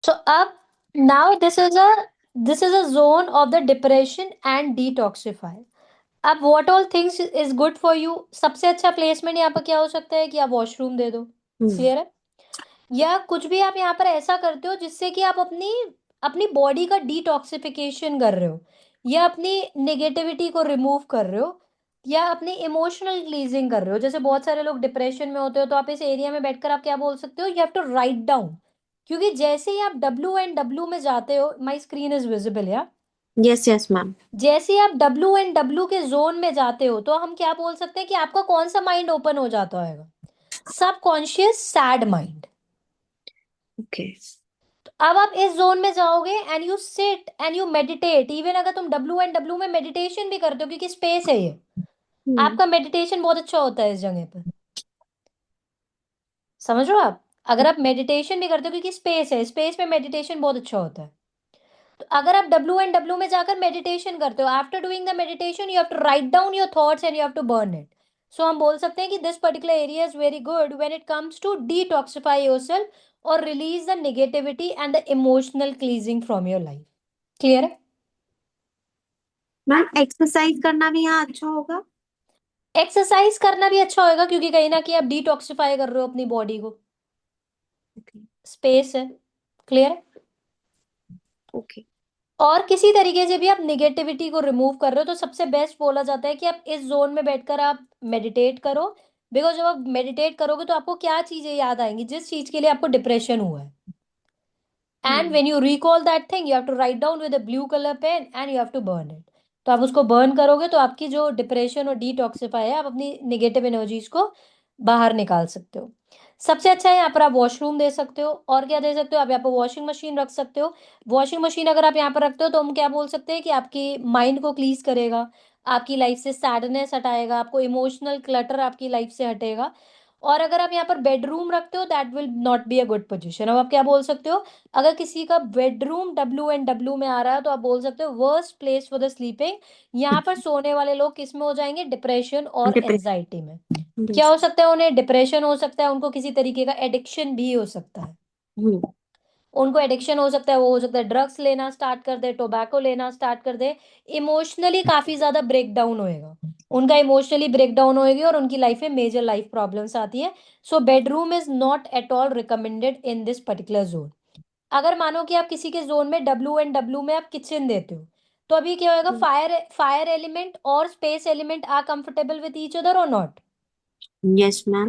So अब now this is a zone of the depression and detoxify. अब what all things is good for you? सबसे अच्छा placement यहाँ पर क्या हो सकता है कि आप वॉशरूम दे दो। हम्म। क्लियर है? या कुछ भी आप यहाँ पर ऐसा करते हो जिससे कि आप अपनी अपनी बॉडी का डिटॉक्सिफिकेशन कर रहे हो, या अपनी नेगेटिविटी को रिमूव कर रहे हो, या अपनी इमोशनल क्लीजिंग कर रहे हो। जैसे बहुत सारे लोग डिप्रेशन में होते हो, तो आप इस एरिया में बैठकर आप क्या बोल सकते हो, you have to write down. क्योंकि जैसे ही आप W में जाते हो, my screen is visible yeah, yes yes ma'am. जैसे ही आप W के जोन में जाते हो, तो हम क्या बोल सकते हैं कि आपका कौन सा माइंड ओपन हो जाता होगा? Subconscious sad mind. ओके। अब आप इस जोन में जाओगे and you sit and you meditate. Even अगर तुम W में मेडिटेशन भी करते हो, क्योंकि स्पेस है ये, हम्म। आपका मेडिटेशन बहुत अच्छा होता है इस जगह पर। समझ रहे हो आप? अगर आप मेडिटेशन भी करते हो, क्योंकि स्पेस है, स्पेस में मेडिटेशन बहुत अच्छा होता है। तो अगर आप W में जाकर मेडिटेशन करते हो, after doing the meditation you have to write down your thoughts and you have to burn it. So हम बोल सकते हैं कि this particular area is very good when it comes to detoxify yourself और release the negativity and the emotional cleansing from your life. Clear है? Ma'am exercise करना भी यहाँ अच्छा होगा? एक्सरसाइज करना भी अच्छा होगा, क्योंकि कहीं ना कहीं आप डिटॉक्सिफाई कर रहे हो अपनी बॉडी को। ओके। स्पेस है। क्लियर है? ओके। और किसी तरीके से भी आप निगेटिविटी को रिमूव कर रहे हो, तो सबसे बेस्ट बोला जाता है कि आप इस जोन में बैठकर आप मेडिटेट करो। बिकॉज जब आप मेडिटेट करोगे तो आपको क्या चीजें याद आएंगी, जिस चीज के लिए आपको डिप्रेशन हुआ है। And hmm. When you recall that thing, you have to write down with a blue colour pen and you have to burn it. तो आप उसको बर्न करोगे तो आपकी जो डिप्रेशन और डिटॉक्सिफाई है, आप अपनी निगेटिव एनर्जीज को बाहर निकाल सकते हो। सबसे अच्छा है यहाँ पर आप वॉशरूम दे सकते हो। और क्या दे सकते हो? आप यहाँ पर वॉशिंग मशीन रख सकते हो। वॉशिंग मशीन अगर आप यहाँ पर रखते हो, तो हम क्या बोल सकते हैं कि आपकी माइंड को क्लीज करेगा, आपकी लाइफ से सैडनेस हटाएगा, आपको इमोशनल क्लटर आपकी लाइफ से हटेगा। और अगर आप यहाँ पर बेडरूम रखते हो, that will not be a good position. अब आप क्या बोल सकते हो? अगर किसी का बेडरूम W में आ रहा है, तो आप बोल सकते हो worst place for the sleeping. यहाँ पर सोने वाले लोग किस में हो जाएंगे? डिप्रेशन और एंजाइटी में। क्या हो डिप्रेशन। सकता है? उन्हें डिप्रेशन हो सकता है, उनको किसी तरीके का एडिक्शन भी हो सकता है। हम्म। उनको एडिक्शन हो सकता है, वो हो सकता है ड्रग्स लेना स्टार्ट कर दे, टोबैको लेना स्टार्ट कर दे। इमोशनली काफी ज्यादा ब्रेक डाउन होएगा, उनका इमोशनली ब्रेक डाउन होएगी और उनकी लाइफ में मेजर लाइफ प्रॉब्लम्स आती है। So bedroom is not at all recommended in this particular zone. अगर मानो कि आप किसी के जोन में W में आप किचन देते हो, तो अभी क्या होगा? फायर फायर एलिमेंट और space element are comfortable with each other और not? Yes ma'am.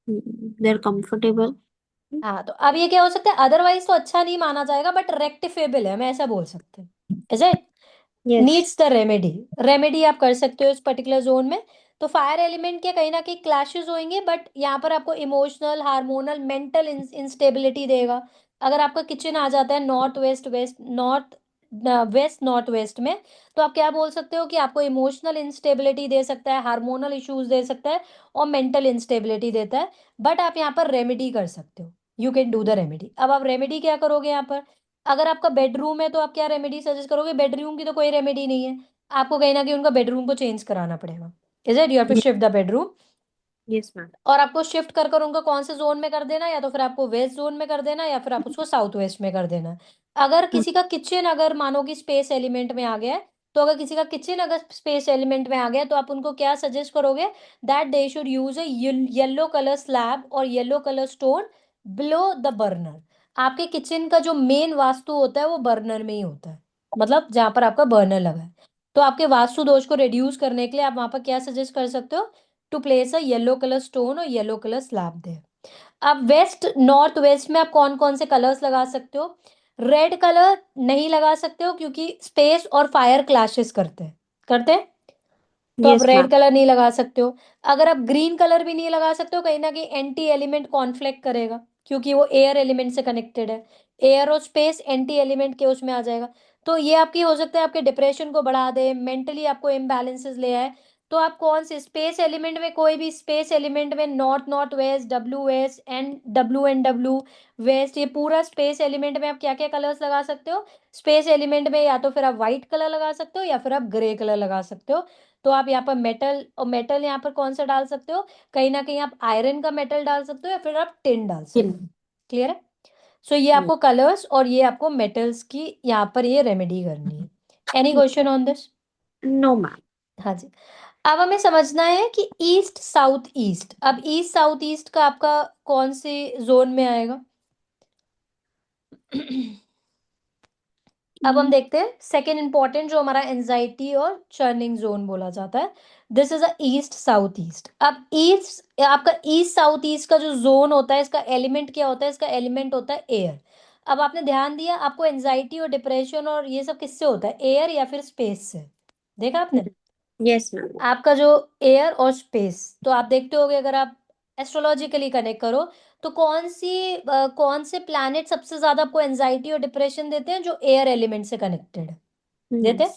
They are comfortable. हाँ, तो अब ये क्या हो सकता है? अदरवाइज तो अच्छा नहीं माना जाएगा, बट रेक्टिफेबल है, हम ऐसा बोल सकते हैं। Is it? Yes. Needs the remedy. Remedy आप कर सकते हो इस पर्टिकुलर जोन में। तो फायर एलिमेंट के कहीं ना कहीं क्लैशेस होंगे, बट यहाँ पर आपको इमोशनल, हार्मोनल, मेंटल इंस्टेबिलिटी देगा। अगर आपका किचन आ जाता है नॉर्थ वेस्ट में, तो आप क्या बोल सकते हो कि आपको इमोशनल इंस्टेबिलिटी दे सकता है, हार्मोनल इश्यूज दे सकता है, और मेंटल इंस्टेबिलिटी देता है। बट आप यहाँ पर रेमेडी कर सकते हो। You can do the remedy. अब आप रेमेडी क्या करोगे यहाँ पर? अगर आपका बेडरूम है, तो आप क्या रेमेडी सजेस्ट करोगे? बेडरूम की तो कोई रेमेडी नहीं है, आपको कहीं ना कहीं उनका बेडरूम को चेंज कराना पड़ेगा। Is it? You have to shift the bedroom. Yes ma'am. और आपको शिफ्ट कर कर उनका कौन से जोन में कर देना, या तो फिर आपको वेस्ट जोन में कर देना, या फिर आप उसको साउथ वेस्ट में कर देना। अगर किसी का किचन, अगर मानो कि स्पेस एलिमेंट में आ गया है, तो अगर किसी का किचन अगर स्पेस एलिमेंट में आ गया है, तो आप उनको क्या सजेस्ट करोगे? That they should use a yellow colour slab और yellow colour stone below the burner. आपके किचन का जो मेन वास्तु होता है वो बर्नर में ही होता है, मतलब जहां पर आपका बर्नर लगा है। तो आपके वास्तु दोष को रिड्यूस करने के लिए आप वहां पर क्या सजेस्ट कर सकते हो? To place a yellow colour stone और येलो कलर स्लैब दे। अब वेस्ट नॉर्थ वेस्ट में आप कौन कौन से कलर्स लगा सकते हो? रेड कलर नहीं लगा सकते हो, क्योंकि स्पेस और फायर क्लैशेस करते हैं। तो आप यस मैम। रेड कलर नहीं लगा सकते हो। अगर आप ग्रीन कलर भी नहीं लगा सकते हो, कहीं ना कहीं एंटी एलिमेंट कॉन्फ्लिक्ट करेगा, क्योंकि वो एयर एलिमेंट से कनेक्टेड है। एयर और स्पेस एंटी एलिमेंट के उसमें आ जाएगा। तो ये आपकी हो सकता है आपके डिप्रेशन को बढ़ा दे, मेंटली आपको इम्बैलेंसेस ले आए। तो आप कौन से स्पेस एलिमेंट में, कोई भी स्पेस एलिमेंट में, north north west, W and W west, ये पूरा स्पेस एलिमेंट में आप क्या क्या कलर्स लगा सकते हो? स्पेस एलिमेंट में या तो फिर आप व्हाइट कलर लगा सकते हो, या फिर आप ग्रे कलर लगा सकते हो। तो आप यहाँ पर मेटल, और मेटल यहाँ पर कौन सा डाल सकते हो? कहीं ना कहीं आप आयरन का मेटल डाल सकते हो, या फिर आप टिन डाल सकते हो। क्लियर है? सो ये आपको कलर्स और ये आपको मेटल्स की यहाँ पर ये रेमेडी करनी है। Any question on this? No ma'am. हाँ जी। अब हमें समझना है कि ईस्ट साउथ ईस्ट, अब ईस्ट साउथ ईस्ट का आपका कौन से जोन में आएगा? अब हम देखते हैं सेकेंड इंपॉर्टेंट जो हमारा एंजाइटी और चर्निंग जोन बोला जाता है, this is a east south east. अब ईस्ट आपका ईस्ट साउथ ईस्ट का जो जोन होता है, इसका एलिमेंट क्या होता है? इसका एलिमेंट होता है एयर। अब आपने ध्यान दिया आपको एंजाइटी और डिप्रेशन और ये सब किससे होता है, एयर या फिर स्पेस से? देखा आपने? Yes ma'am. आपका जो एयर और स्पेस, तो आप देखते होगे अगर आप एस्ट्रोलॉजिकली कनेक्ट करो तो कौन से प्लैनेट सबसे ज्यादा आपको एंजाइटी और डिप्रेशन देते हैं? जो एयर एलिमेंट से कनेक्टेड है, देते हैं।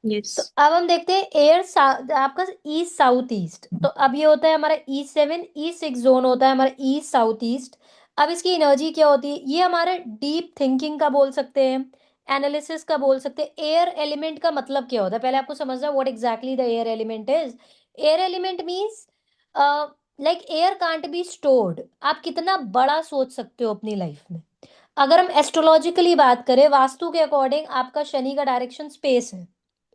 यस। तो अब हम देखते हैं एयर आपका ईस्ट साउथ ईस्ट, तो अब ये होता है हमारा E7 E6 जोन होता है हमारा ईस्ट साउथ ईस्ट। अब इसकी एनर्जी क्या होती है? ये हमारा डीप थिंकिंग का बोल सकते हैं, एनालिसिस का बोल सकते हैं। एयर एलिमेंट का मतलब क्या होता है पहले आपको समझना, what exactly the air element is. Air element means like air can't be stored. आप कितना बड़ा सोच सकते हो अपनी लाइफ में। अगर हम एस्ट्रोलॉजिकली बात करें, वास्तु के अकॉर्डिंग आपका शनि का डायरेक्शन स्पेस है,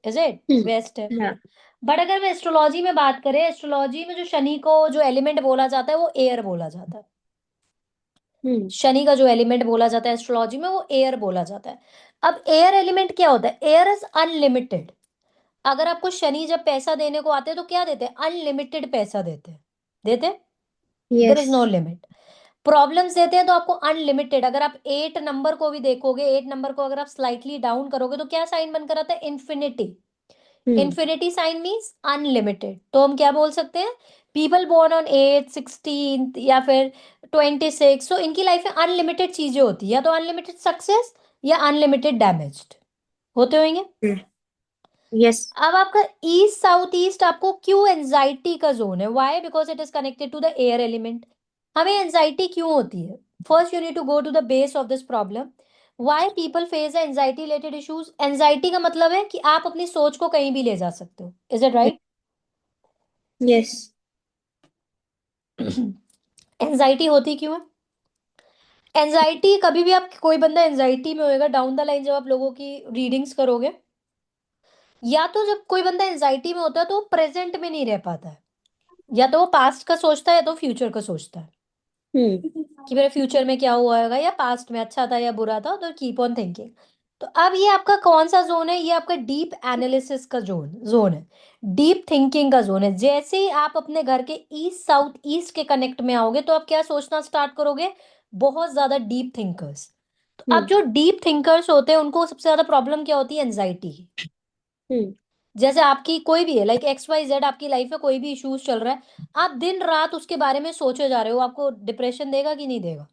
इज इट वेस्ट है। या। बट अगर हम एस्ट्रोलॉजी में बात करें, एस्ट्रोलॉजी में जो शनि को जो एलिमेंट बोला जाता है वो एयर बोला जाता है। शनि का जो एलिमेंट बोला जाता है एस्ट्रोलॉजी में वो एयर बोला जाता है। अब एयर एलिमेंट क्या होता है? Air is unlimited. अगर आपको शनि जब पैसा देने को आते हैं तो क्या देते हैं? अनलिमिटेड पैसा देते हैं, देते there yes. Is no limit. Problems देते हैं तो आपको अनलिमिटेड। अगर आप 8 नंबर को भी देखोगे, 8 नंबर को अगर आप स्लाइटली डाउन करोगे तो क्या साइन बनकर आता है? Infinity. Infinity sign means unlimited. तो हम क्या बोल सकते हैं? पीपल बोर्न ऑन 8 16 या फिर 26, सो इनकी लाइफ में अनलिमिटेड चीजें होती है, या तो अनलिमिटेड सक्सेस या अनलिमिटेड डैमेज्ड होते होंगे। यस। अब आपका ईस्ट साउथ ईस्ट आपको क्यों एंजाइटी का जोन है? Why? Because it is connected to the air element. हमें एंजाइटी क्यों होती है? First you need to go to the base of this problem. Why people face anxiety related issues? Anxiety का मतलब है कि आप अपनी सोच को कहीं भी ले जा सकते हो, is it right? Yes. Anxiety होती क्यों है? एंजाइटी कभी भी आप, कोई बंदा एंजाइटी में होएगा डाउन द लाइन जब आप लोगों की रीडिंग्स करोगे, या तो जब कोई बंदा एंजाइटी में होता है तो वो प्रेजेंट में नहीं रह पाता है, या तो वो पास्ट का सोचता है या तो फ्यूचर का सोचता है कि मेरे फ्यूचर में क्या हुआ होगा, या पास्ट में अच्छा था या बुरा था, तो कीप ऑन थिंकिंग। तो अब ये आपका कौन सा जोन है? ये आपका डीप एनालिसिस का जोन जोन है, डीप थिंकिंग का जोन है। जैसे ही आप अपने घर के ईस्ट साउथ ईस्ट के कनेक्ट में आओगे तो आप क्या सोचना स्टार्ट करोगे? बहुत ज्यादा डीप थिंकर्स। तो अब जो डीप थिंकर्स होते हैं उनको सबसे ज्यादा प्रॉब्लम क्या होती है? एंजाइटी की। जैसे आपकी कोई भी है, लाइक XYZ, आपकी लाइफ में कोई भी इश्यूज चल रहा है, आप दिन रात उसके बारे में सोचे जा रहे हो, आपको डिप्रेशन देगा कि नहीं देगा?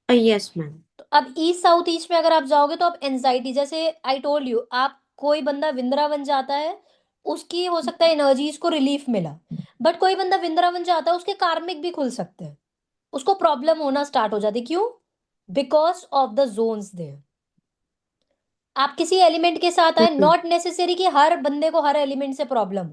Yes ma'am. तो अब ईस्ट साउथ ईस्ट में अगर आप जाओगे तो आप एंजाइटी, जैसे आई टोल्ड यू, आप कोई बंदा वृंदावन जाता है, उसकी हो सकता है एनर्जीज को रिलीफ मिला। बट कोई बंदा वृंदावन जाता है उसके कार्मिक भी खुल सकते हैं, उसको प्रॉब्लम होना स्टार्ट हो जाती। क्यों? Because of the zones there. आप किसी एलिमेंट के साथ आए, नॉट नेसेसरी कि हर बंदे को हर एलिमेंट से प्रॉब्लम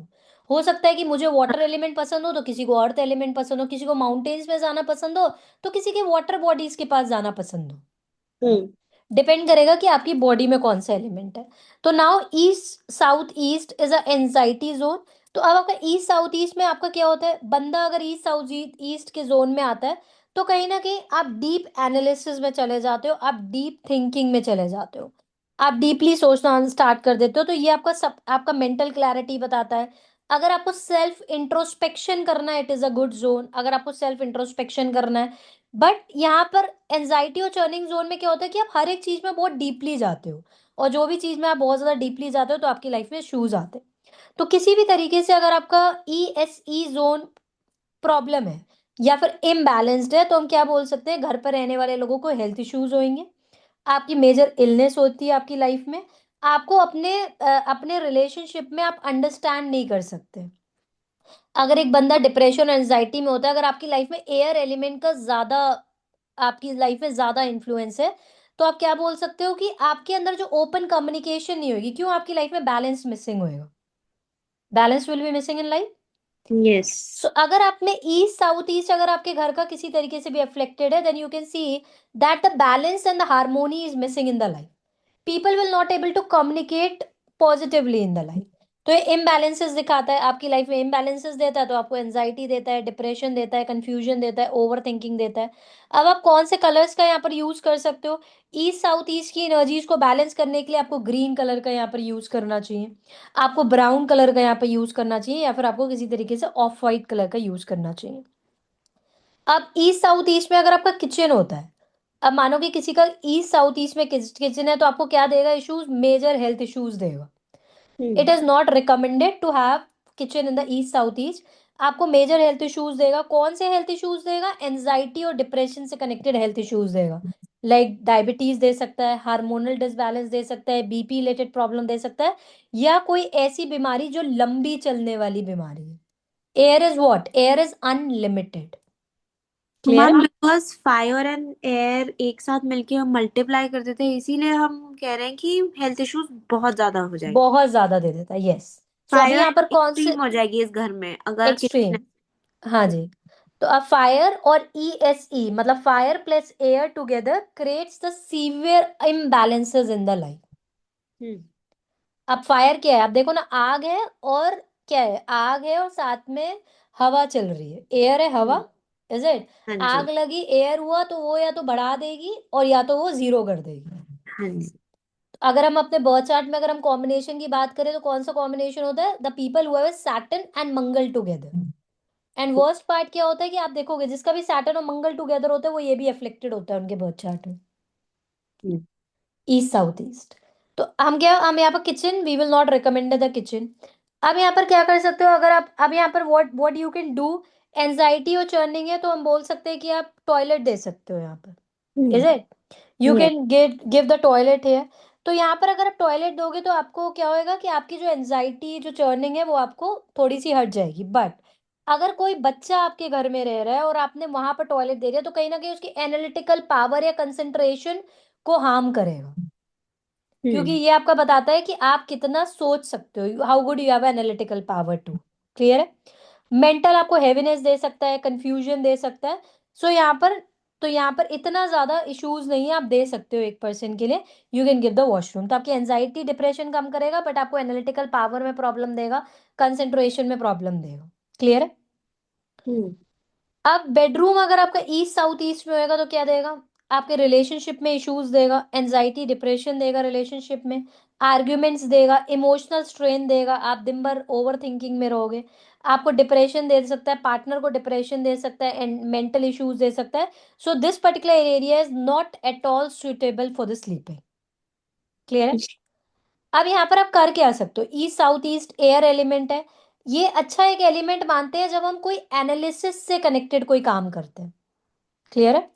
हो सकता है कि मुझे वाटर एलिमेंट पसंद हो तो किसी को अर्थ एलिमेंट पसंद हो, किसी को माउंटेन्स में जाना पसंद हो तो किसी के वाटर बॉडीज के पास जाना पसंद हो। डिपेंड करेगा कि आपकी बॉडी में कौन सा एलिमेंट है। तो now east south east is a anxiety zone. तो अब आपका ईस्ट साउथ ईस्ट में आपका क्या होता है? बंदा अगर ईस्ट साउथ ईस्ट के जोन में आता है तो कहीं ना कहीं आप डीप एनालिसिस में चले जाते हो, आप डीप थिंकिंग में चले जाते हो, आप डीपली सोचना स्टार्ट कर देते हो। तो ये आपका सब आपका मेंटल क्लैरिटी बताता है। अगर आपको सेल्फ इंट्रोस्पेक्शन करना है, it is a good zone, अगर आपको सेल्फ इंट्रोस्पेक्शन करना है। बट यहाँ पर एंजाइटी और चर्निंग जोन में क्या होता है कि आप हर एक चीज में बहुत डीपली जाते हो, और जो भी चीज में आप बहुत ज्यादा डीपली जाते हो तो आपकी लाइफ में इश्यूज आते हैं। तो किसी भी तरीके से अगर आपका ESE जोन प्रॉब्लम है या फिर इम्बैलेंस्ड है तो हम क्या बोल सकते हैं? घर पर रहने वाले लोगों को हेल्थ इश्यूज होंगे, आपकी मेजर इलनेस होती है आपकी लाइफ में, आपको अपने रिलेशनशिप में आप अंडरस्टैंड नहीं कर सकते। अगर एक बंदा डिप्रेशन और एंजाइटी में होता है, अगर आपकी लाइफ में एयर एलिमेंट का ज्यादा, आपकी लाइफ में ज्यादा इन्फ्लुएंस है, तो आप क्या बोल सकते हो कि आपके अंदर जो ओपन कम्युनिकेशन नहीं होगी। क्यों? आपकी लाइफ में बैलेंस मिसिंग होएगा, balance will be missing in life. Yes. So अगर आप में ईस्ट साउथ ईस्ट अगर आपके घर का किसी तरीके से भी अफ्लेक्टेड है, then you can see that the balance and the harmony is missing in the life. People will not able to communicate positively in the life. तो ये इम्बैलेंसेस दिखाता है आपकी लाइफ में, इम्बैलेंसेस देता है तो आपको एंजाइटी देता है, डिप्रेशन देता है, कंफ्यूजन देता है, ओवर थिंकिंग देता है. अब आप कौन से कलर्स का यहाँ पर यूज कर सकते हो? ईस्ट साउथ ईस्ट की एनर्जीज को बैलेंस करने के लिए आपको ग्रीन कलर का यहाँ पर यूज करना चाहिए, आपको ब्राउन कलर का यहाँ पर यूज करना चाहिए, या फिर आपको किसी तरीके से ऑफ वाइट कलर का यूज करना चाहिए. अब ईस्ट साउथ ईस्ट में अगर आपका किचन होता है, अब मानो कि किसी का ईस्ट साउथ ईस्ट में किचन है, तो आपको क्या देगा? इश्यूज, मेजर हेल्थ इश्यूज देगा. It hmm. Is not recommended to have kitchen in the east south east. आपको मेजर हेल्थ इश्यूज देगा. कौन से हेल्थ इश्यूज देगा? एंजाइटी और डिप्रेशन से कनेक्टेड हेल्थ इश्यूज देगा. लाइक डायबिटीज दे सकता है, हार्मोनल डिसबैलेंस दे सकता है, बीपी रिलेटेड प्रॉब्लम दे सकता है, या कोई ऐसी बीमारी जो लंबी चलने वाली बीमारी है. Air is what? Air is unlimited. Clear ma'am है? बिकॉज फायर एंड एयर एक साथ मिलके हम मल्टीप्लाई कर देते हैं, इसीलिए हम कह रहे हैं कि हेल्थ इश्यूज बहुत ज्यादा हो जाएगी। बहुत ज्यादा दे देता है, यस. सो अभी फायर यहाँ पर कौन से? एक्सट्रीम हो जाएगी इस घर में अगर एक्सट्रीम. किचन। हाँ जी. तो अब फायर और ई एस ई मतलब fire plus air together creates the severe imbalances in the life. Hmm. अब फायर क्या है? आप देखो ना, आग है और क्या है? आग है और साथ में हवा चल रही है, एयर है, हवा. हम्म। Is it? हाँ जी। आग लगी, एयर हुआ, तो वो या तो बढ़ा देगी और या तो वो जीरो कर देगी. हाँ जी। अगर हम अपने बर्थ चार्ट में अगर हम कॉम्बिनेशन की बात करें, तो कौन सा कॉम्बिनेशन होता है? The people who have Saturn and Mangal together. And worst part क्या होता है कि आप देखोगे जिसका भी सैटर्न और मंगल टुगेदर होता है, वो ये भी अफ्लिक्टेड होता है उनके बर्थ चार्ट में. हम्म। East south east. तो हम यहाँ पर kitchen, we will not recommend the kitchen. अब यहाँ पर क्या कर सकते हो? अगर आप अब यहाँ पर what you can do, anxiety और चर्निंग है, तो हम बोल सकते हैं कि आप टॉयलेट दे सकते हो यहाँ पर. Is it? You yes. Can get give the toilet है. तो यहाँ पर अगर आप टॉयलेट दोगे, तो आपको क्या होएगा कि आपकी जो एंजाइटी जो चर्निंग है वो आपको थोड़ी सी हट जाएगी. बट अगर कोई बच्चा आपके घर में रह रहा है और आपने वहां पर टॉयलेट दे दिया, तो कहीं ना कहीं उसकी एनालिटिकल पावर या कंसंट्रेशन को हार्म करेगा. क्योंकि हम्म। ये आपका बताता है कि आप कितना सोच सकते हो, how good you have analytical power too. Clear है? मेंटल आपको हैवीनेस दे सकता है, कंफ्यूजन दे सकता है. सो यहाँ पर, तो यहाँ पर इतना ज्यादा इश्यूज नहीं है, आप दे सकते हो एक पर्सन के लिए. You can give the washroom. तो आपकी एंजाइटी डिप्रेशन कम करेगा, बट आपको एनालिटिकल पावर में प्रॉब्लम देगा, कंसेंट्रेशन में प्रॉब्लम देगा. क्लियर है? हम्म। अब बेडरूम अगर आपका ईस्ट साउथ ईस्ट में होएगा, तो क्या देगा? आपके रिलेशनशिप में इश्यूज देगा, एंजाइटी डिप्रेशन देगा रिलेशनशिप में, आर्ग्यूमेंट्स देगा, इमोशनल स्ट्रेन देगा, आप दिन भर ओवर थिंकिंग में रहोगे, आपको डिप्रेशन दे सकता है, पार्टनर को डिप्रेशन दे सकता है, एंड मेंटल इश्यूज दे सकता है. So this particular area is not at all suitable for the sleeping. Clear है? अब यहाँ पर आप कर क्या सकते हो? East south east air element है. ये अच्छा एक एलिमेंट मानते हैं जब हम कोई एनालिसिस से कनेक्टेड कोई काम करते हैं. क्लियर है?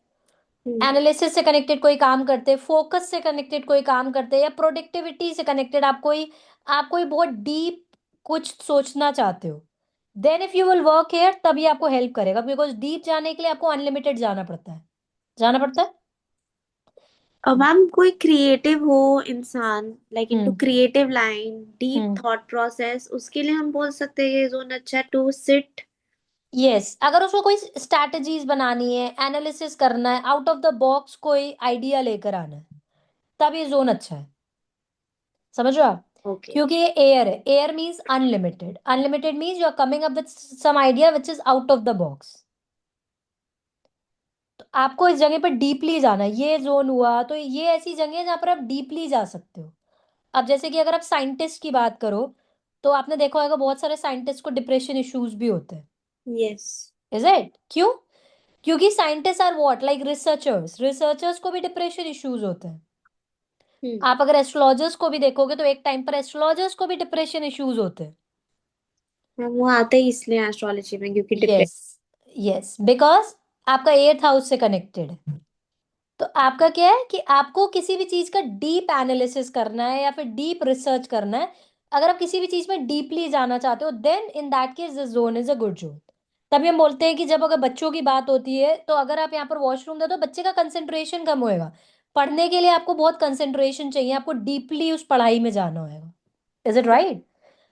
हम्म। एनालिसिस से कनेक्टेड कोई काम करते हैं, फोकस से कनेक्टेड कोई काम करते हैं, या प्रोडक्टिविटी से कनेक्टेड आप कोई बहुत डीप कुछ सोचना चाहते हो, then if you will work here, तभी आपको हेल्प करेगा. बिकॉज डीप जाने के लिए आपको अनलिमिटेड जाना पड़ता है, जाना पड़ता है. अब मैम कोई क्रिएटिव हो इंसान, लाइक इनटू हम्म. क्रिएटिव लाइन, डीप हम्म. थॉट प्रोसेस, उसके लिए हम बोल सकते हैं ये जोन अच्छा है टू सिट। यस, अगर उसको कोई स्ट्रैटेजीज बनानी है, एनालिसिस करना है, आउट ऑफ द बॉक्स कोई आइडिया लेकर आना है, तब ये जोन अच्छा है. समझ रहे हो आप? ओके। क्योंकि ये एयर है. Air means unlimited. Unlimited means you are coming up with some idea which is out of the box. तो आपको इस जगह पर डीपली जाना है. ये जोन हुआ, तो ये ऐसी जगह है जहां पर आप डीपली जा सकते हो. अब जैसे कि अगर आप साइंटिस्ट की बात करो, तो आपने देखा होगा बहुत सारे साइंटिस्ट को डिप्रेशन इश्यूज भी होते हैं. यस। Is it? क्यों? क्योंकि scientist are what, like researchers. Researchers को भी डिप्रेशन इश्यूज होते हैं. हम्म। आप अगर एस्ट्रोलॉजर्स को भी देखोगे, तो एक टाइम पर एस्ट्रोलॉजर्स को भी डिप्रेशन इश्यूज होते हैं. मैम वो आते ही इसलिए एस्ट्रोलॉजी में क्योंकि डिप्रेशन। यस. यस, बिकॉज आपका एट्थ हाउस से कनेक्टेड है. तो आपका क्या है कि आपको किसी भी चीज का डीप एनालिसिस करना है या फिर डीप रिसर्च करना है. अगर आप किसी भी चीज में डीपली जाना चाहते हो, then in that case this zone is a good zone. तभी हम बोलते हैं कि जब अगर बच्चों की बात होती है, तो अगर आप यहाँ पर वॉशरूम दे, तो बच्चे का कंसेंट्रेशन कम होएगा. पढ़ने के लिए आपको बहुत कंसेंट्रेशन चाहिए, आपको डीपली उस पढ़ाई में जाना होगा. Is it right?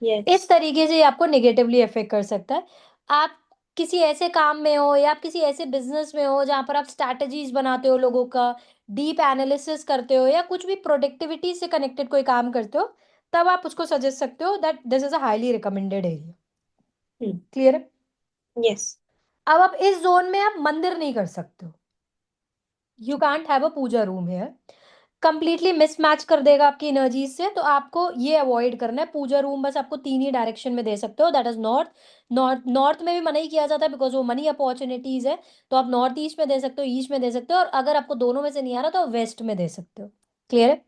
यस। इस तरीके से ये आपको नेगेटिवली अफेक्ट कर सकता है। आप किसी ऐसे काम में हो या आप किसी ऐसे बिजनेस में हो जहां पर आप स्ट्रैटेजीज बनाते हो, लोगों का डीप एनालिसिस करते हो, या कुछ भी प्रोडक्टिविटी से कनेक्टेड कोई काम करते हो, तब आप उसको सजेस्ट सकते हो that this is a highly recommended area. Hmm. Clear है? यस। अब आप इस जोन में आप मंदिर नहीं कर सकते हो। You can't have a puja room है, कंप्लीटली मिसमैच कर देगा आपकी एनर्जीज से। तो आपको ये अवॉइड करना है। पूजा रूम बस आपको तीन ही डायरेक्शन में दे सकते हो, दैट इज नॉर्थ। नॉर्थ में भी मना ही किया जाता है बिकॉज वो मनी अपॉर्चुनिटीज है। तो आप नॉर्थ ईस्ट में दे सकते हो, ईस्ट में दे सकते हो, और अगर आपको दोनों में से नहीं आ रहा तो आप वेस्ट में दे सकते हो। क्लियर है?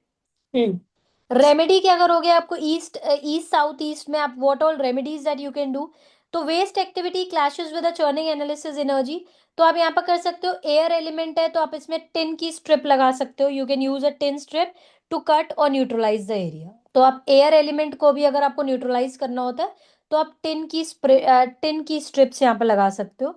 हम्म। रेमेडी क्या करोगे? आपको ईस्ट ईस्ट साउथ ईस्ट में आप what all remedies that you can do. तो west activity clashes with the churning analysis energy. तो आप यहाँ पर कर सकते हो, एयर एलिमेंट है तो आप इसमें टिन की स्ट्रिप लगा सकते हो। You can use a tin strip to cut और न्यूट्रलाइज द एरिया। तो आप एयर एलिमेंट को भी अगर आपको न्यूट्रलाइज करना होता है तो आप टिन की स्ट्रिप्स यहाँ पर लगा सकते हो।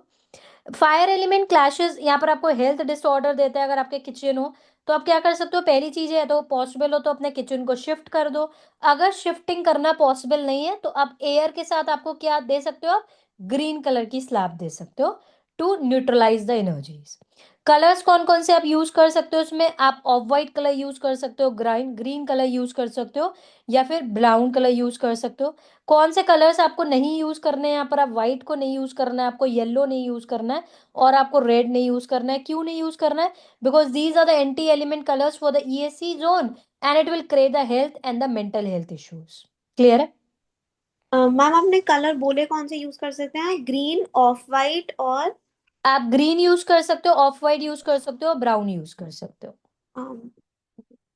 फायर एलिमेंट क्लैशेस यहाँ पर आपको हेल्थ डिसऑर्डर देता है अगर आपके किचन हो। तो आप क्या कर सकते हो? पहली चीज है, तो पॉसिबल हो तो अपने किचन को शिफ्ट कर दो। अगर शिफ्टिंग करना पॉसिबल नहीं है तो आप एयर के साथ आपको क्या दे सकते हो? आप ग्रीन कलर की स्लैब दे सकते हो to neutralize the energies. Colours कौन कौन से आप यूज कर सकते हो उसमें? आप ऑफ वाइट कलर यूज कर सकते हो, ग्रीन ग्रीन कलर यूज कर सकते हो, या फिर ब्राउन कलर यूज कर सकते हो। कौन से कलर्स आपको नहीं यूज करने हैं यहाँ पर? आप व्हाइट को नहीं यूज करना है, आपको येलो नहीं यूज करना है, और आपको रेड नहीं यूज करना है। क्यों नहीं यूज करना है? Because these are the anti element colours for the ESC zone, and it will create the health and the mental health issues. Clear है? मैम आपने कलर बोले कौन से यूज कर सकते हैं? ग्रीन, ऑफ वाइट और आप ग्रीन यूज कर सकते हो, ऑफ वाइट यूज कर सकते हो, ब्राउन यूज कर सकते हो।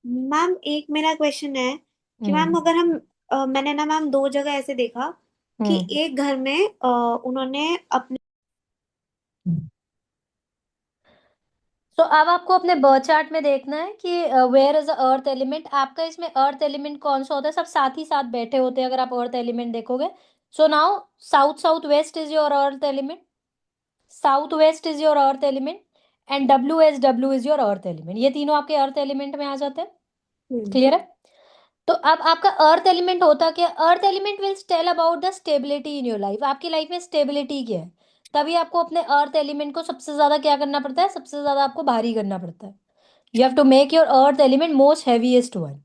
मैम एक मेरा क्वेश्चन है कि मैम हम्म। अगर हम मैंने ना मैम दो जगह ऐसे देखा कि हम्म। एक घर में उन्होंने अपने तो अब आपको अपने बर्थ चार्ट में देखना है कि where is the earth element. आपका इसमें अर्थ एलिमेंट कौन सा होता है? सब साथ ही साथ बैठे होते हैं अगर आप अर्थ एलिमेंट देखोगे। So now south south west is your earth element, south west is your earth element, and W is your earth element. ये तीनों आपके अर्थ एलिमेंट में आ जाते हैं। हम्म। क्लियर है? तो अब आपका अर्थ एलिमेंट होता क्या? Earth element will tell about the stability in your life. आपकी लाइफ में स्टेबिलिटी क्या है? तभी आपको अपने अर्थ एलिमेंट को सबसे ज्यादा क्या करना पड़ता है? सबसे ज्यादा आपको भारी करना पड़ता है। You have to make your earth element most heaviest one.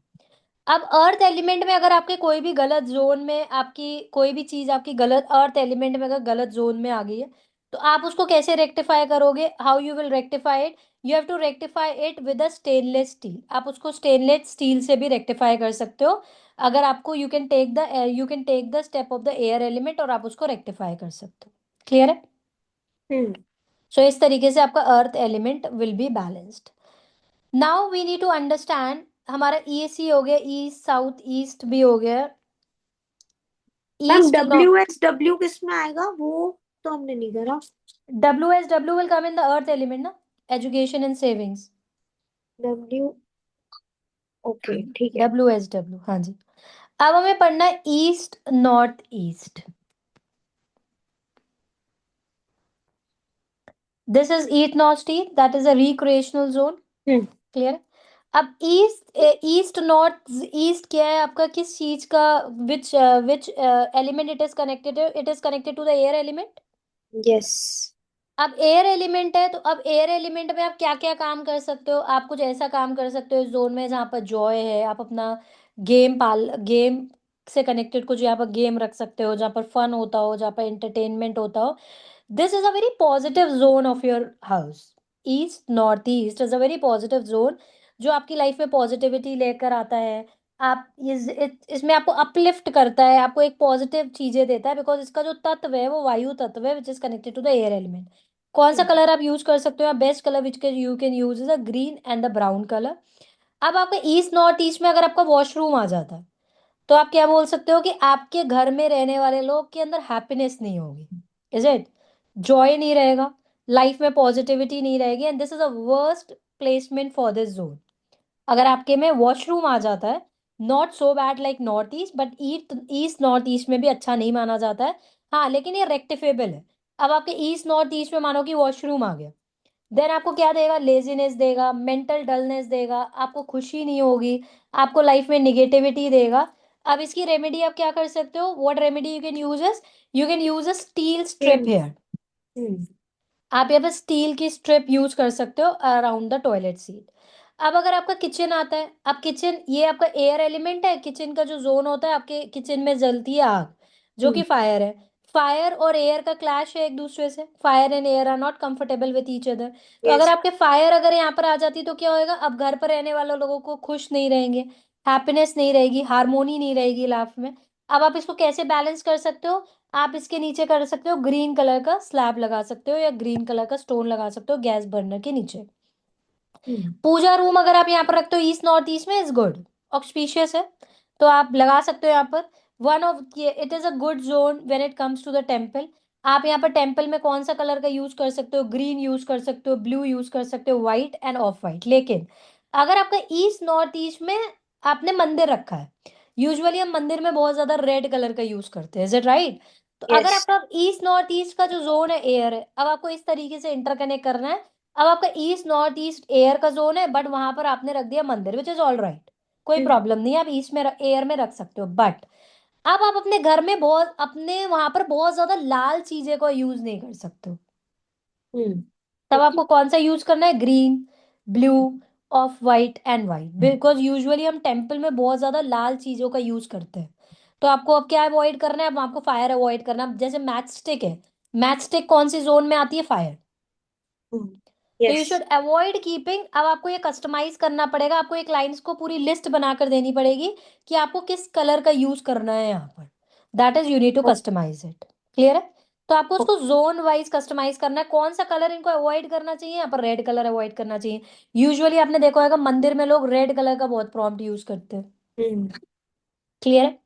अब अर्थ एलिमेंट में अगर आपके कोई भी गलत जोन में, आपकी कोई भी चीज आपकी गलत अर्थ एलिमेंट में अगर गलत जोन में आ गई है, तो आप उसको कैसे रेक्टिफाई करोगे? How you will rectify it? You have to rectify it with a stainless steel. आप उसको स्टेनलेस स्टील से भी रेक्टिफाई कर सकते हो। अगर आपको you can take the step of the air element और आप उसको रेक्टिफाई कर सकते हो। क्लियर है? हम्म। सो इस तरीके से आपका earth element will be balanced. Now we need to understand, हमारा ईएससी हो गया, ईस्ट साउथ ईस्ट भी हो गया। मैम ईस्ट नॉ WSW किस में आएगा वो तो हमने नहीं करा। W will come in the earth element ना, education and savings. W. Okay ठीक है। डब्ल्यू, हाँ जी। अब हमें पढ़ना है east north east. This is east north east, that is a recreational zone. Hmm. Clear? अब ईस्ट नॉर्थ ईस्ट क्या है आपका? किस चीज का? Which element it is connected? It is connected to the air element. Yes. अब air element है तो अब एयर एलिमेंट में आप क्या क्या काम कर सकते हो? आप कुछ ऐसा काम कर सकते हो इस जोन में जहाँ पर जॉय है। आप अपना गेम से कनेक्टेड कुछ यहाँ पर गेम रख सकते हो जहाँ पर फन होता हो, जहाँ पर एंटरटेनमेंट होता हो। This is a very positive zone of your house. East north east is a very positive zone जो आपकी लाइफ में पॉजिटिविटी लेकर आता है। आप इसमें आपको अपलिफ्ट करता है, आपको एक पॉजिटिव चीजें देता है, बिकॉज इसका जो तत्व है वो वायु तत्व है which is connected to the air element. कौन सा कलर आप यूज कर सकते हो? Best colour which can you can use is a green and the brown colour. अब आपका ईस्ट नॉर्थ ईस्ट में अगर आपका वॉशरूम आ जाता है तो आप क्या बोल सकते हो कि आपके घर में रहने वाले लोग के अंदर हैप्पीनेस नहीं होगी। Is it? जॉय नहीं रहेगा, लाइफ में पॉजिटिविटी नहीं रहेगी, and this is a worst placement for this zone. अगर आपके में वॉशरूम आ जाता है, not so bad like north east, but east east north east में भी अच्छा नहीं माना जाता है। हाँ, लेकिन ये रेक्टिफेबल है। अब आपके ईस्ट नॉर्थ ईस्ट में मानो कि वॉशरूम आ गया, देन आपको क्या देगा? लेजीनेस देगा, मेंटल डलनेस देगा, आपको खुशी नहीं होगी, आपको लाइफ में निगेटिविटी देगा। अब इसकी रेमेडी आप क्या कर सकते हो, what remedy you can use is, you can use a steel strip same. Here. आप यहाँ पे स्टील की स्ट्रिप यूज कर सकते हो अराउंड द टॉयलेट सीट। अब अगर आपका किचन आता है, अब किचन ये आपका एयर एलिमेंट है, किचन का जो जोन होता है, आपके किचन में जलती है आग जो कि फायर है। फायर और एयर का क्लैश है एक दूसरे से, fire and air are not comfortable with each other. तो अगर यस। आपके फायर अगर यहाँ पर आ जाती तो क्या होएगा, अब घर पर रहने वाले लोगों को खुश नहीं रहेंगे, हैप्पीनेस नहीं रहेगी, हार्मोनी नहीं रहेगी लाइफ में। अब आप इसको कैसे बैलेंस कर सकते हो, आप इसके नीचे कर सकते हो ग्रीन कलर का स्लैब लगा सकते हो या ग्रीन कलर का स्टोन लगा सकते हो गैस बर्नर के नीचे। पूजा रूम अगर आप यहाँ पर रखते हो ईस्ट नॉर्थ ईस्ट में, इज गुड, ऑस्पिशियस है, तो आप लगा सकते हो यहाँ पर। One of it is a good zone when it comes to the temple. आप यहाँ पर टेम्पल में कौन सा कलर का यूज कर सकते हो, ग्रीन यूज कर सकते हो, ब्लू यूज कर सकते हो, व्हाइट एंड ऑफ व्हाइट। लेकिन अगर आपका ईस्ट नॉर्थ ईस्ट में आपने मंदिर रखा है, यूजुअली हम मंदिर में बहुत ज्यादा रेड कलर का यूज करते हैं, इज इट राइट? तो अगर यस। आपका ईस्ट नॉर्थ ईस्ट का जो जोन है एयर है, अब आपको इस तरीके से इंटरकनेक्ट करना है। अब आपका ईस्ट नॉर्थ ईस्ट एयर का जोन है, बट वहां पर आपने रख दिया मंदिर, विच इज ऑल राइट, कोई प्रॉब्लम नहीं है, आप ईस्ट में एयर में रख सकते हो। बट अब आप अपने घर में बहुत अपने वहां पर बहुत ज्यादा लाल चीजें को यूज नहीं कर सकते हो। तब ओके। आपको कौन सा यूज करना है, green, blue, of white and white, because usually हम टेम्पल में बहुत ज्यादा लाल चीजों का यूज करते हैं। तो आपको अब क्या अवॉइड करना है, अब आपको फायर अवॉइड करना है। जैसे मैच स्टिक है, मैच स्टिक कौन सी जोन में आती है, फायर। तो you yes. Should avoid keeping. अब आपको ये कस्टमाइज करना पड़ेगा, आपको एक लाइंस को पूरी लिस्ट बनाकर देनी पड़ेगी कि आपको किस कलर का यूज करना है यहाँ पर। That is you need to customize it. Clear है? तो आपको उसको जोन वाइज कस्टमाइज करना है, कौन सा कलर इनको अवॉइड करना चाहिए, यहाँ पर रेड कलर अवॉइड करना चाहिए। यूजुअली आपने देखा होगा मंदिर में लोग रेड कलर का बहुत प्रॉम्प्ट यूज करते हैं। क्लियर है?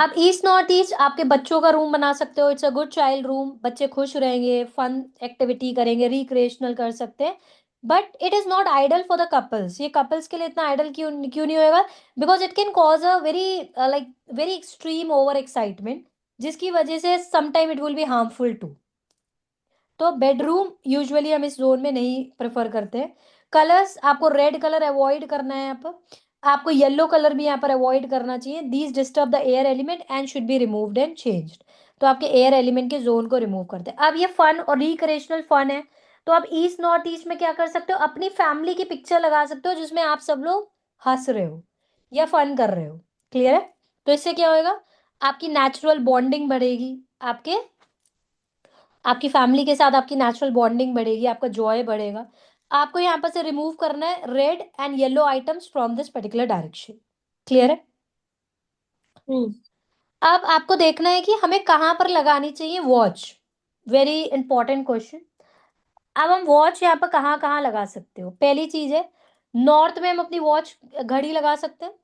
आप ईस्ट नॉर्थ ईस्ट आपके बच्चों का रूम बना सकते हो, it's a good child room, बच्चे खुश रहेंगे, फन एक्टिविटी करेंगे, रिक्रिएशनल कर सकते हैं। But it is not ideal for the couples, ये कपल्स के लिए इतना आइडल क्यों क्यों नहीं होएगा, because it can cause a very like very extreme over excitement, जिसकी वजह से sometime it will be harmful too. तो बेडरूम यूजुअली हम इस जोन में नहीं प्रेफर करते हैं। कलर्स आपको रेड कलर अवॉइड करना है यहाँ पर, आपको येलो कलर भी यहाँ पर अवॉइड करना चाहिए। These disturb the air element and should be removed and changed. तो आपके एयर एलिमेंट के जोन को रिमूव करते हैं। अब ये फन और रिक्रिएशनल फन है, तो आप ईस्ट नॉर्थ ईस्ट में क्या कर सकते हो, अपनी फैमिली की पिक्चर लगा सकते हो जिसमें आप सब लोग हंस रहे हो या फन कर रहे हो। क्लियर है? तो इससे क्या होएगा, आपकी नेचुरल बॉन्डिंग बढ़ेगी, आपके आपकी फैमिली के साथ आपकी नेचुरल बॉन्डिंग बढ़ेगी, आपका जॉय बढ़ेगा। आपको यहाँ पर से रिमूव करना है red and yellow items from this particular direction. Clear है? अब आपको देखना है कि हमें कहाँ पर लगानी चाहिए वॉच, वेरी इंपॉर्टेंट क्वेश्चन। अब हम वॉच यहाँ पर कहाँ कहाँ लगा सकते हो, पहली चीज है नॉर्थ में हम अपनी वॉच घड़ी लगा सकते हैं,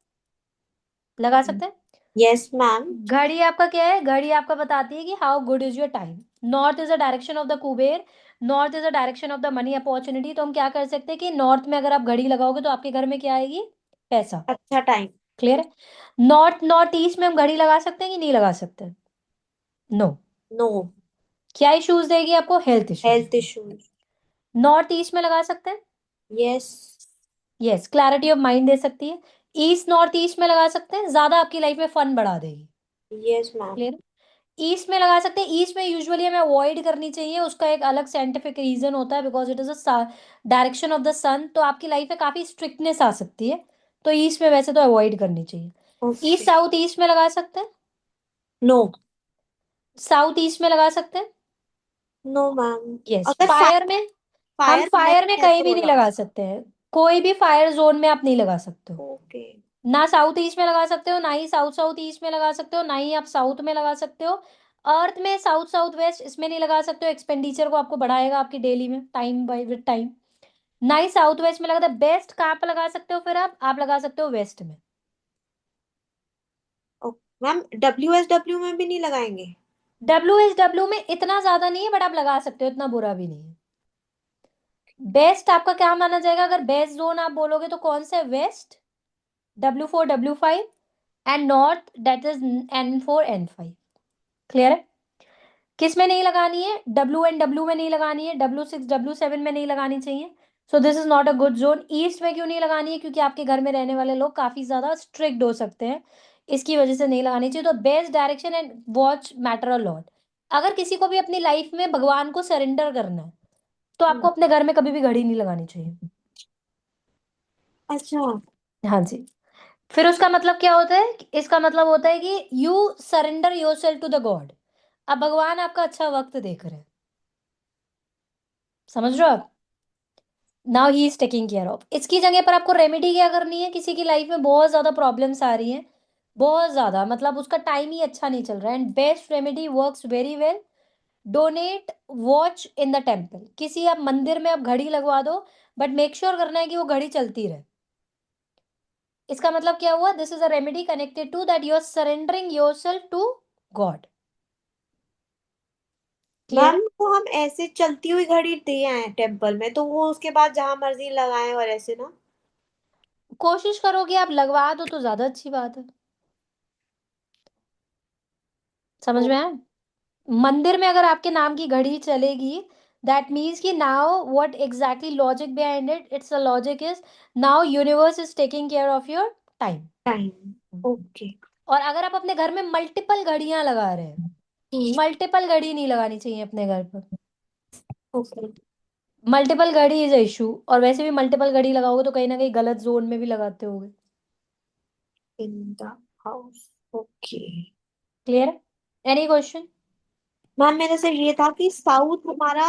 लगा सकते हैं। Yes ma'am. घड़ी आपका क्या है, घड़ी आपका बताती है कि how good is your time. North is a direction of the Kuber, north is a direction of the money opportunity. तो हम क्या कर सकते हैं कि नॉर्थ में अगर आप घड़ी लगाओगे तो आपके घर में क्या आएगी, पैसा। अच्छा टाइम। क्लियर है? नॉर्थ नॉर्थ ईस्ट में हम घड़ी लगा सकते हैं कि नहीं लगा सकते, नो। नो। क्या इश्यूज देगी आपको, health issues. Health issues. North east में लगा सकते हैं, yes. Yes, clarity of mind they सकती है। ईस्ट नॉर्थ ईस्ट में लगा सकते हैं, ज्यादा आपकी लाइफ में फन बढ़ा देगी। Yes ma'am. क्लियर? ईस्ट में लगा सकते हैं, ईस्ट में यूजुअली हमें अवॉइड करनी चाहिए, उसका एक अलग साइंटिफिक रीजन होता है, because it is a direction of the sun, तो आपकी लाइफ में काफी स्ट्रिक्टनेस आ सकती है। तो ईस्ट में वैसे तो अवॉइड करनी चाहिए। East okay. साउथ ईस्ट में लगा सकते हैं, नो। साउथ ईस्ट में लगा सकते हैं, नो मैम। यस। अगर फायर में हम फायर फायर में नहीं है कहीं तो भी नहीं लगा। लगा सकते हैं, कोई भी फायर जोन में आप नहीं लगा सकते हो। ओके। ना साउथ ईस्ट में लगा सकते हो, ना ही साउथ साउथ ईस्ट में लगा सकते हो, ना ही आप साउथ में लगा सकते हो। अर्थ में साउथ साउथ वेस्ट इसमें नहीं लगा सकते हो, एक्सपेंडिचर को आपको बढ़ाएगा आपकी डेली में, टाइम बाय विद टाइम। ना ही साउथ वेस्ट में लगाता, बेस्ट कहाँ पे लगा सकते हो फिर आप लगा सकते हो वेस्ट में। मैम WSW में भी नहीं लगाएंगे? WSW में इतना ज्यादा नहीं है, बट आप लगा सकते हो, इतना बुरा भी नहीं है। बेस्ट आपका क्या माना जाएगा, अगर बेस्ट जोन आप बोलोगे तो कौन सा है, west, W4 W5, and north that is N4 N5। Clear है? किस में नहीं लगानी है, W एंड W में नहीं लगानी है, W6 W7 में नहीं लगानी चाहिए। So this is not a good zone. East में क्यों नहीं लगानी है, क्योंकि आपके घर में रहने वाले लोग काफी ज्यादा स्ट्रिक्ट हो सकते हैं, इसकी वजह से नहीं लगानी चाहिए। तो best direction and watch matter a lot. अगर किसी को भी अपनी लाइफ में भगवान को सरेंडर करना है, तो आपको हम्म, अपने घर में कभी भी घड़ी नहीं लगानी चाहिए। अच्छा। हाँ जी। फिर उसका मतलब क्या होता है? इसका मतलब होता है कि you surrender your self to the God. अब भगवान आपका अच्छा वक्त देख रहे हैं। समझ रहे हो आप? Now he is taking care of. इसकी जगह पर आपको रेमेडी क्या करनी है? किसी की लाइफ में बहुत ज्यादा प्रॉब्लम्स आ रही हैं, बहुत ज्यादा, मतलब उसका टाइम ही अच्छा नहीं चल रहा है, and best remedy works very well, donate watch in the temple. किसी आप मंदिर में आप घड़ी लगवा दो, बट मेक श्योर करना है कि वो घड़ी चलती रहे। इसका मतलब क्या हुआ? This is a remedy connected to that you are surrendering your self to God. Clear? Ma'am वो हम ऐसे चलती हुई घड़ी दे आए टेम्पल में, तो वो उसके बाद जहां मर्जी लगाएं और ऐसे ना। कोशिश करो कि आप लगवा दो तो ज्यादा अच्छी बात है। समझ ओ, में आया? मंदिर में अगर आपके नाम की घड़ी चलेगी, दैट मीन्स कि now what exactly logic behind it, it's a logic is now universe is taking care of your time. Time. Okay. और अगर आप अपने घर में मल्टीपल घड़ियां लगा रहे हैं, हम्म, मल्टीपल घड़ी नहीं लगानी चाहिए अपने घर पर। ओके। मल्टीपल घड़ी इज इशू, और वैसे भी मल्टीपल घड़ी लगाओगे तो कहीं ना कहीं गलत जोन में भी लगाते होगे। In the house. Okay. Clear? Any question? Ma'am मेरा सिर्फ ये था कि साउथ हमारा